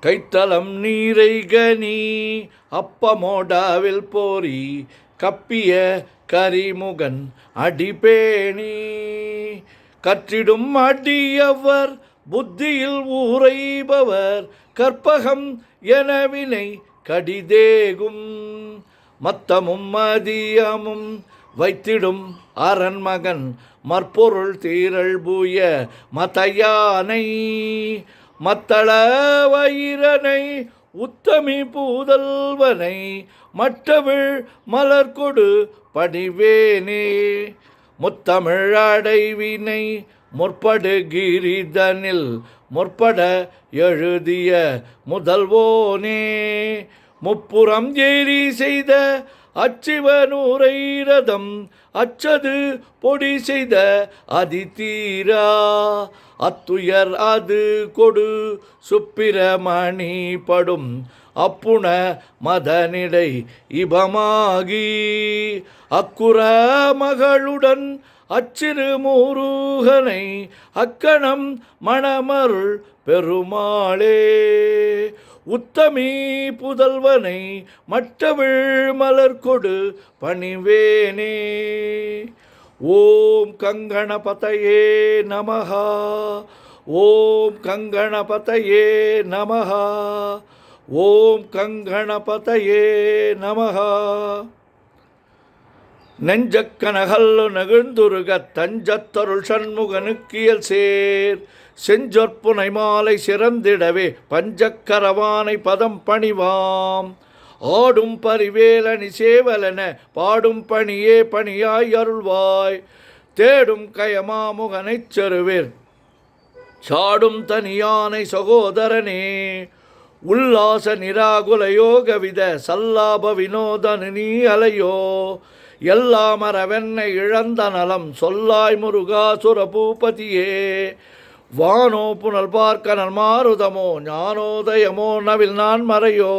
கைத்தலம் நீரை கனி அப்பமோடாவில் போரி கப்பிய கரிமுகன் அடிபேணி கற்றிடும் அடியவர் புத்தியில் ஊரைபவர் கற்பகம் எனவினை கடிதேகும் மத்தமும் மதியமும் வைத்திடும் அரண்மகன் மற்பொருள் தீரள் பூய மதையானை மத்தள வயிரனை உத்தமி பூதல்வனை மற்றவிழ் மலர்கொடு பணிவேனே முத்தமிழ் அடைவினை முற்படு கிரிதனில் முற்பட எழுதிய முதல்வோனே முப்புறம் ஏறி செய்த அச்சிவனூரை ரதம் அச்சது பொடி செய்த அதிதீரா அத்துயர் அது கொடு சுப்பிரமணி படும் அப்புண மதனிடை இபமாகி அக்குற மகளுடன் அச்சிறு முருகனை அக்கணம் மணமருள் பெருமாளே உத்தமி புதல்வனை மற்றவிழ் மலர்கொடு பணிவேனே. ஓம் கங்கணபதயே நமஹ. ஓம் கங்கணபதயே நமஹ. ஓம் கங்கணபதயே நமஹ. நெஞ்சக்கனகல்லு நெகிழ்ந்துருகத் தஞ்சத்தருள் சண்முகனுக்கியல் சேர் செஞ்சொற்புனை மாலை சிறந்திடவே பஞ்சக்கரவானை பதம் பணிவாம் ஆடும் பரிவேலனி சேவலென பாடும் பணியே பணியாய் அருள்வாய் தேடும் கயமாமுகனைச் செருவிர் சாடும் தனியானை சகோதரனே உல்லாச நிராகுல யோகவித சல்லாப வினோதனு நீ அலையோ எல்லாமரவென்னை இழந்த நலம் சொல்லாய் முருகாசுர பூபதியே வானோ புனல் பார்க்க நல்மாருதமோ ஞானோதயமோ நவில் நான் மறையோ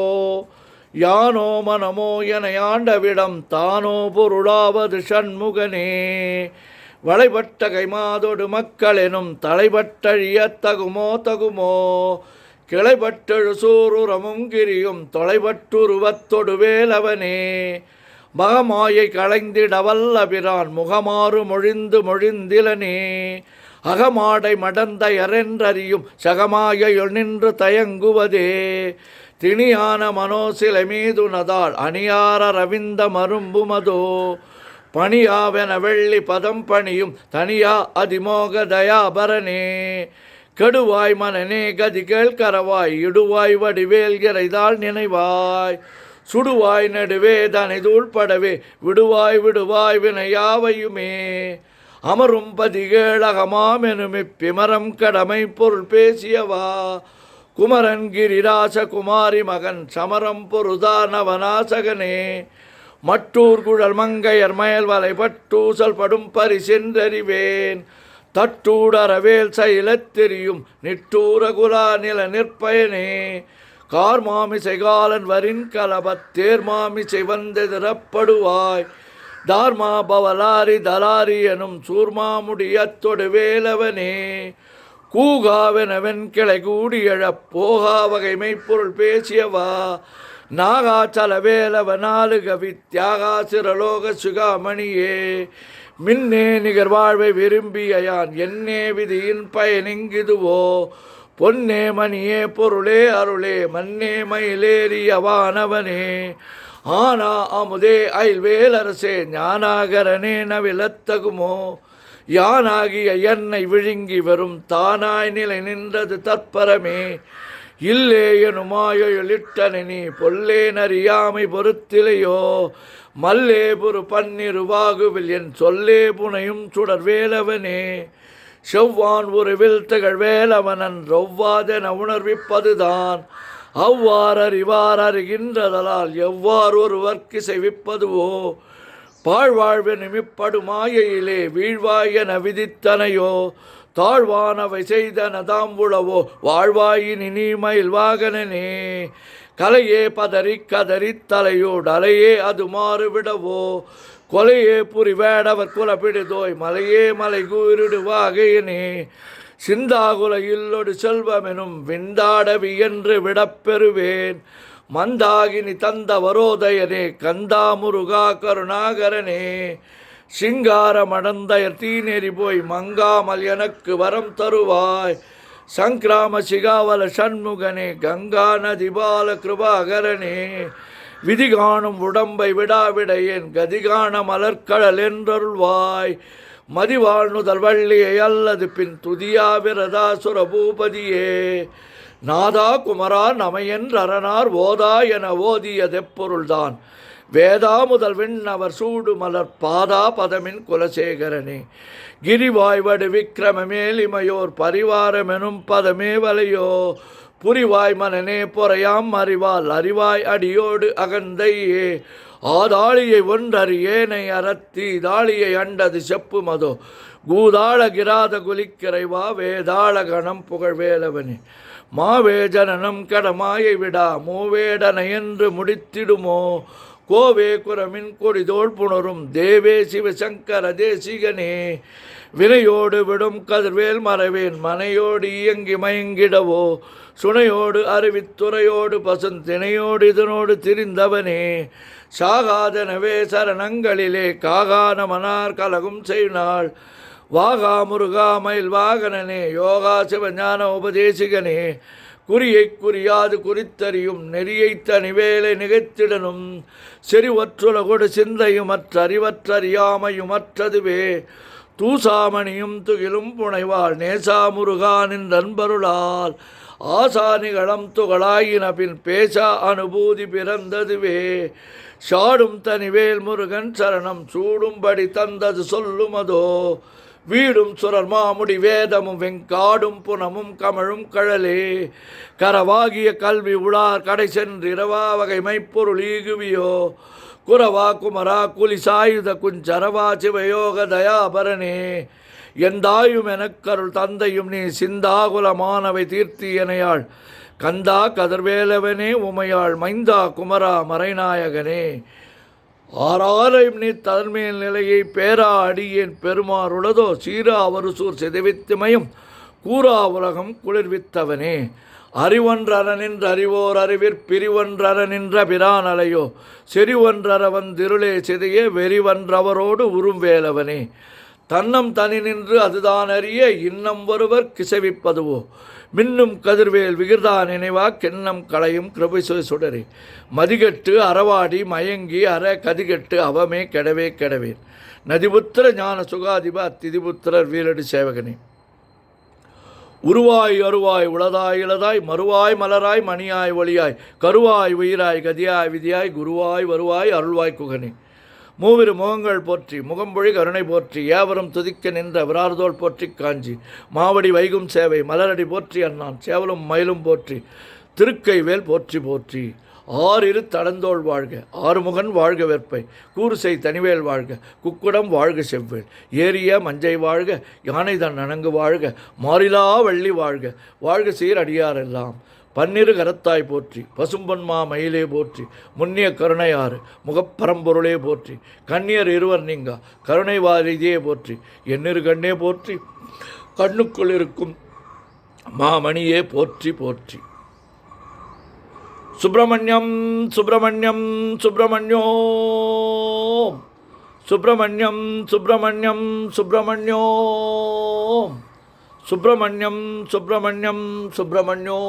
யானோ மனமோ என ஆண்டவிடம் தானோ பொருளாவது சண்முகனே வளைபட்ட கைமாதொடு மக்களெனும் தலைபட்டழிய தகுமோ தகுமோ கிளைபட்டெழு சூருரமும் கிரியும் தொலைபட்டுருவத்தொடு வேலவனே மகமாயை களைந்திட வல்லபிரான் முகமாறு மொழிந்து மொழிந்திலனே அகமாடை மடந்தையரென்றறியும் சகமாயையுள் நின்று தயங்குவதே திணியான மனோசிலை மீதுனதால் அணியார ரவிந்த மரும்புமதோ பணியாவென வெள்ளி பதம் பணியும் தனியா அதிமோக தயாபரனே கெடுவாய் மனநே கதி கேள்கரவாய் இடுவாய் வடிவேல் இறைதால் நினைவாய் சுடுவாய் நடுவேதனை தூள்படவே விடுவாய் விடுவாய் வினையாவையுமே அமரும் பதிகேளகமாமெனுமி பிமரம் கடமை பொருள் பேசியவா குமரன் கிரிராச குமாரி மகன் சமரம் பொருதானவனாசகனே மட்டூர் குழல் மங்கையர் மயல் வலை பட்டூசல் படும் பரிசென்றறிவேன் தட்டூடரவேல் சைலத் தெரியும் நிட்டூர குலா நில நிற்பயனே கார்மாமிசை காலன் வரின் கலபத் தேர்மாமிசை வந்தெதிரப்படுவாய் தார்மா பவலாரி தலாரி எனும் சூர்மாமுடியத்தொடு வேலவனே கூகாவெனவென் கிளை கூடியழப் போகா வகைமை பொருள் பேசியவா நாகாச்சல வேலவ நாலு கவி தியாகா சிரலோக சுகாமணியே மின்னே நிகர் வாழ்வை விரும்பியான் என்னே விதியின் பயனிங்கிதுவோ பொன்னே மணியே பொருளே அருளே மன்னே மயிலேறியவானவனே ஆனா அமுதே அயல்வேலரசே ஞானாகரனே நவிலத்தகுமோ யானாகிய என்னை விழுங்கி வரும் தானாய் நிலை நின்றது தற்பரமே இல்லே எனுமாயொழிட்டனை நீ பொல்லே நறியாமை பொறுத்திலையோ மல்லே புரு பன்னிருவாகுவில் என் சொல்லே புனையும் சுடர் வேலவனே செவ்வான் உருவில் திகழ் வேலவனன் ரொவ்வாதென உணர்விப்பதுதான் அவ்வாறறிவார் அறிகின்றதலால் எவ்வாறு ஒருவர்க்கு செய்விப்பதுவோ பாழ்வாழ்வெனுமிப்படு மாயையிலே வீழ்வாயென விதித்தனையோ தாழ்வானவை செய்தன தாம்புளவோ வாழ்வாயினி நீமயில் வாகனனே கலையே பதறி கதறி தலையோடு அலையே அது மாறுவிடவோ கொலையே புரி வேடவர் குலப்பிடுதோய் மலையே மலை கூறிடு வாகையனே சிந்தாகுல இல்லொடு செல்வமெனும் விந்தாடவி என்று விடப்பெறுவேன். மந்தாகினி தந்த வரோதயனே கந்தா முருகா கருணாகரனே. சிங்கார மடந்தயர் தீநெறி போய் மங்காமல் எனக்கு வரம் தருவாய். சங்கிராம சிகாவல சண்முகனே கங்கா நதிபால கிருபாகரனே. விதிகாணும் உடம்பை விடாவிடையேன் கதிகான மலர்கடல் என்றருள்வாய். மதிவாழ்நுதல் வள்ளியை அல்லது பின் துதியா விரதாசுர பூபதியே. நாதா குமரா நமையென்றரணார் ஓதா என ஓதியதெப்பொருள்தான். வேதா முதல் விண்ணவர் சூடு மலர் பாதா பதமின் குலசேகரனே. கிரிவாய்வடு விக்கிரமமேலிமையோர் பரிவாரமெனும் பதமே வலையோ. புரிவாய் மனனே பொறையாம் அறிவால் அறிவாய் அடியோடு அகந்தையே. ஆதாளியை ஒன்றறியேனை அறத்தி தாளியை அண்டது செப்பு மதோ. கூதாள கிராத குலிக்கிறைவா வேதாள கணம் புகழ்வேலவனே. மாவே ஜனனம் கடமாயை விடா மூவேடன என்று முடித்திடுமோ. கோவே குரமின் கொடிதோள் புணரும் தேவே சிவசங்கர தேசிகனே. வினையோடு விடும் கதிர்வேல் மறவேன் மனையோடு இயங்கி மயங்கிடவோ. சுனையோடு அறிவித்துறையோடு பசுந்தினையோடு இதனோடு திரிந்தவனே. சாகாதனவே சரணங்களிலே காகான மனார் கலகும் செய்நாள். வாகா முருகா மயில் வாகனனே யோகா சிவஞான உபதேசிகனே. குறியை குறியாது குறித்தறியும் நெறியை தனிவேலை நிகழ்த்திடனும். செறிவற்றுலகொடு சிந்தையுமற்ற அறிவற்றறியாமையுமற்றதுவே. தூசாமணியும் துகிலும் புனைவாள் நேசா முருகானின் நண்பருளால். ஆசானிகளம் துகளாயின பின் பேசா அனுபூதி பிறந்ததுவே. சாடும் தனிவேல் முருகன் சரணம் சூடும்படி தந்தது சொல்லுமதோ. வீடும் சுரர் மாமுடி வேதமும் வெங்காடும் புனமும் கமழும் கழலே. கரவாகிய கல்வி உளார் கடை சென்று இரவா வகை மைப்பொருள் ஈகுவியோ. குரவா குமரா குலி சாயுத குஞ்சரவா சிவயோக தயாபரனே. எந்தாயும் எனக்கருள் தந்தையும் நீ சிந்தாகுலமானவை தீர்த்தியனையாள். கந்தா கதிர்வேலவனே உமையாள் மைந்தா குமரா மறைநாயகனே. ஆறாரையும் நீ தன்மேல் நிலையை பேரா அடியேன் பெருமாறுளதோ. சீரா வருசூர் சிதைவித்துமையும் கூறா உலகம் குளிர்வித்தவனே. அறிவொன்றற நின்ற அறிவோர் அறிவிற் பிரிவொன்றற நின்ற பிரானலையோ. செறிவொன்றற வந்திருளே சிதைய வெறிவன்றவரோடு உறும்வேலவனே. தன்னம் தனி நின்று அதுதான் அறிய இன்னம் ஒருவர் கிசவிப்பதுவோ. மின்னும் கதிர்வேல் விகிர்தா நினைவா கென்னம் களையும் கிருபை சுடரே. மதிகட்டு அறவாடி மயங்கி அற கதிகட்டு அவமே கெடவே கெடவேன். நதிபுத்திர ஞான சுகாதிப திதிபுத்திரர் வீரடி சேவகனே. உருவாய் அருவாய் உளதாய் இளதாய் மறுவாய் மலராய் மணியாய் ஒளியாய் கருவாய் உயிராய் கதியாய் விதியாய் குருவாய் வருவாய் அருள்வாய் குகனே. மூவிரு முகங்கள் போற்றி முகம்பொழி கருணை போற்றி ஏவரும் துதிக்க நின்ற விரார்தோள் போற்றி காஞ்சி. மாவடி வைகும் சேவை மலரடி போற்றி அண்ணான் சேவலும் மயிலும் போற்றி திருக்கை வேல் போற்றி போற்றி. ஆறிரு தடந்தோள் வாழ்க ஆறுமுகன் வாழ்க வெற்பை கூறுசை தனிவேல் வாழ்க குக்குடம் வாழ்க செவ்வேல். ஏரிய மஞ்சை வாழ்க யானை தன் அணங்கு வாழ்க மாறிலா வள்ளி வாழ்க வாழ்க சீர் அடியாரெல்லாம். பன்னிரு கரத்தாய் போற்றி பசும்பொன்மா மயிலே போற்றி முன்னிய கருணையாறு முகப்பரம்பொருளே போற்றி. கண்ணியர் இருவர் நீங்கா கருணை வாரிதியே போற்றி. எண்ணிரு கண்ணே போற்றி கண்ணுக்குள் இருக்கும் மாமணியே போற்றி போற்றி. சுப்பிரமணியம் சுப்பிரமணியம் சுப்பிரமணியோம் சுப்பிரமணியம் சுப்பிரமணியம் சுப்பிரமணியோம் சுப்பிரமணியம் சுப்பிரமணியம் சுப்பிரமணியோ.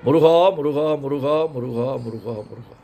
முருகா முருகா முருகா முருகா முருகா முருகா.